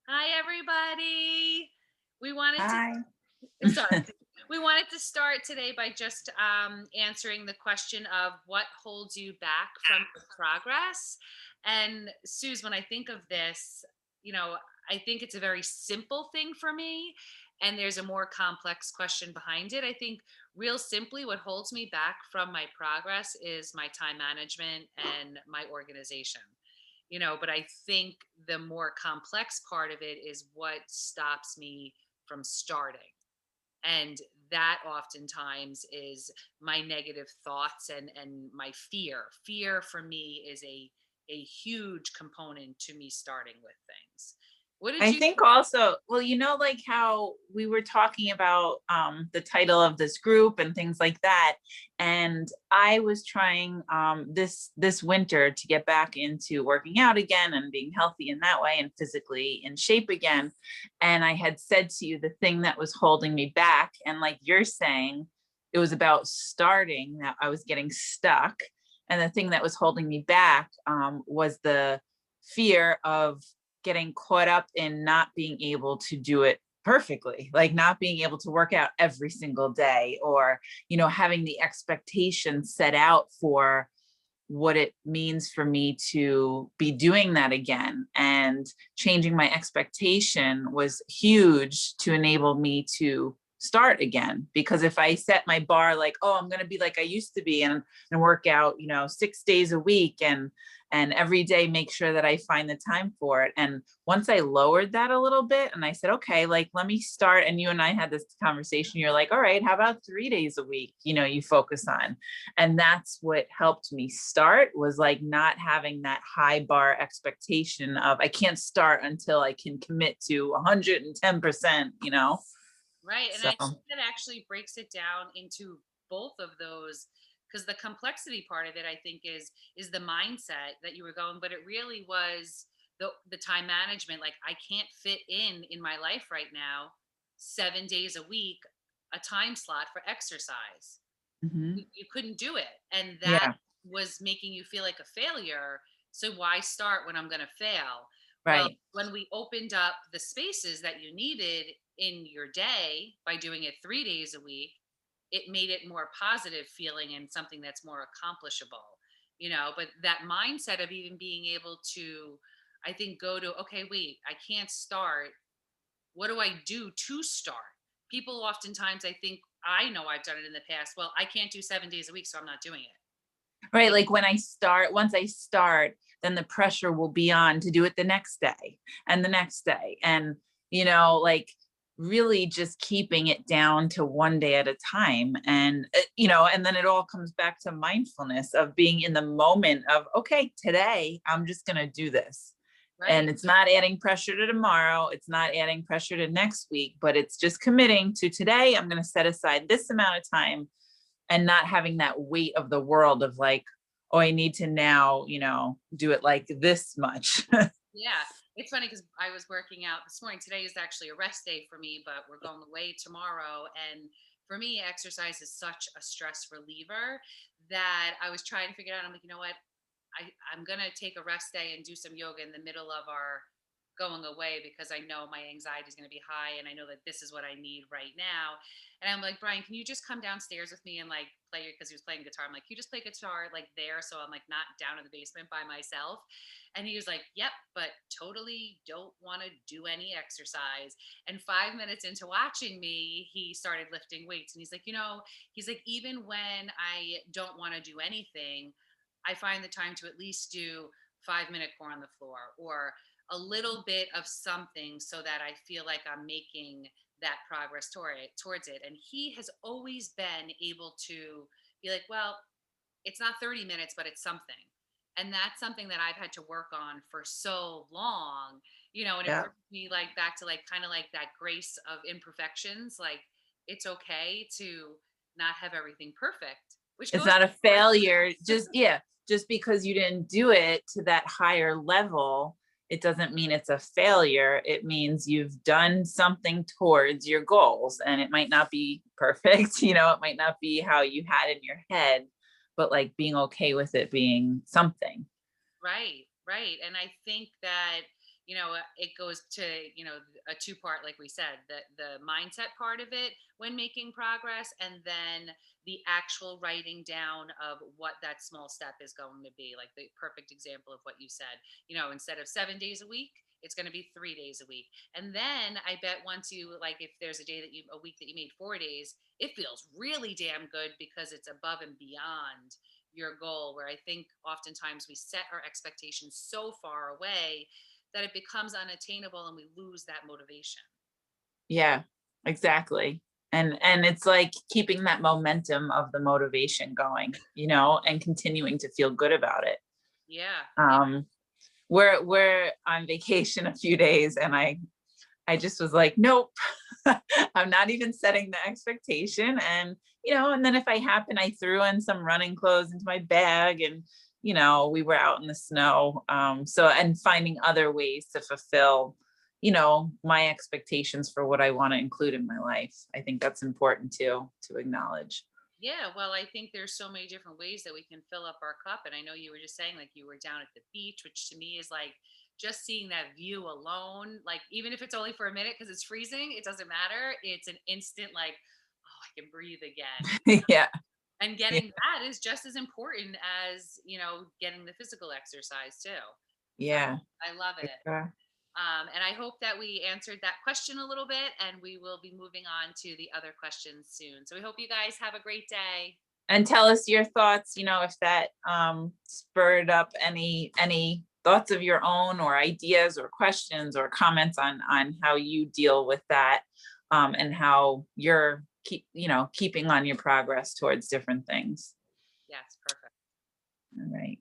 Hi, everybody. We wanted to, Hi. sorry, we wanted to start today by just answering the question of what holds you back from your progress. And Suze, when I think of this, you know, I think it's a very simple thing for me. And there's a more complex question behind it. I think, real simply, what holds me back from my progress is my time management and my organization. But I think the more complex part of it is what stops me from starting. And that oftentimes is my negative thoughts and my fear for me is a huge component to me starting with things. What did I you think also, well, like how we were talking about the title of this group and things like that. And I was trying this winter to get back into working out again and being healthy in that way and physically in shape again. And I had said to you the thing that was holding me back. And like you're saying, it was about starting, that I was getting stuck. And the thing that was holding me back was the fear of getting caught up in not being able to do it perfectly, like not being able to work out every single day, or having the expectation set out for what it means for me to be doing that again. And changing my expectation was huge to enable me to start again. Because if I set my bar like, oh, I'm going to be like I used to be, and work out 6 days a week, and every day make sure that I find the time for it. And once I lowered that a little bit and I said, okay, like let me start. And you and I had this conversation. You're like, all right, how about 3 days a week? You focus on. And that's what helped me start, was like not having that high bar expectation of I can't start until I can commit to 110%. right? And So I think that actually breaks it down into both of those, because the complexity part of it, I think, is the mindset that you were going, but it really was the time management. Like, I can't fit in my life right now 7 days a week a time slot for exercise. mhm. You couldn't do it, and that Yeah, was making you feel like a failure. So why start when I'm going to fail? Well, right. when we opened up the spaces that you needed in your day by doing it 3 days a week, it made it more positive feeling and something that's more accomplishable. But that mindset of even being able to, I think, go to, okay, wait, I can't start. What do I do to start? People oftentimes, I think, I know I've done it in the past. Well, I can't do 7 days a week, so I'm not doing it. Right, Like, like once I start, then the pressure will be on to do it the next day and the next day. And, like really just keeping it down to one day at a time. And, and then it all comes back to mindfulness of being in the moment of, okay, today I'm just going to do this. And right. it's not adding pressure to tomorrow. It's not adding pressure to next week, but it's just committing to today. I'm going to set aside this amount of time, and not having that weight of the world of like, oh, I need to now, do it like this much. Yeah. It's funny because I was working out this morning. Today is actually a rest day for me, but we're going away tomorrow. And for me, exercise is such a stress reliever that I was trying to figure out. I'm like, you know what? I'm gonna take a rest day and do some yoga in the middle of our going away, because I know my anxiety is going to be high and I know that this is what I need right now. And I'm like, Brian, can you just come downstairs with me and like play, because he was playing guitar. I'm like, you just play guitar like there, so I'm like not down in the basement by myself. And he was like, yep, but totally don't want to do any exercise. And 5 minutes into watching me, he started lifting weights. And he's like, he's like, even when I don't want to do anything, I find the time to at least do 5 minute core on the floor, or a little bit of something, so that I feel like I'm making that progress towards it. And he has always been able to be like, well, it's not 30 minutes, but it's something. And that's something that I've had to work on for so long, and it Yeah. brings me like back to like kind of like that grace of imperfections. Like, it's okay to not have everything perfect, which It's goes not a for failure. Just, yeah, just because you didn't do it to that higher level, it doesn't mean it's a failure. It means you've done something towards your goals, and it might not be perfect. It might not be how you had in your head, but like being okay with it being something. right, right. And I think that, it goes to, a two part, like we said, the mindset part of it when making progress, and then the actual writing down of what that small step is going to be. Like the perfect example of what you said, instead of 7 days a week, it's going to be 3 days a week. And then I bet once you, like, if there's a week that you made 4 days, it feels really damn good because it's above and beyond your goal. Where I think oftentimes we set our expectations so far away that it becomes unattainable and we lose that motivation. Yeah, exactly. And it's like keeping that momentum of the motivation going, and continuing to feel good about it. Yeah. Yeah. Um, we're on vacation a few days, and I just was like, nope, I'm not even setting the expectation. And, and then if I happen, I threw in some running clothes into my bag, and, we were out in the snow. And finding other ways to fulfill, my expectations for what I want to include in my life. I think that's important too, to acknowledge. Yeah, well, I think there's so many different ways that we can fill up our cup. And I know you were just saying, like, you were down at the beach, which to me is like just seeing that view alone, like, even if it's only for a minute because it's freezing, it doesn't matter. It's an instant, like, oh, I can breathe again. Yeah. And Yeah. getting that is just as important as, getting the physical exercise too. So Yeah. I love For it. sure. And I hope that we answered that question a little bit, and we will be moving on to the other questions soon. So we hope you guys have a great day. And tell us your thoughts, if that spurred up any thoughts of your own, or ideas or questions or comments on how you deal with that, and how you're keeping on your progress towards different things. Yes, perfect. All right.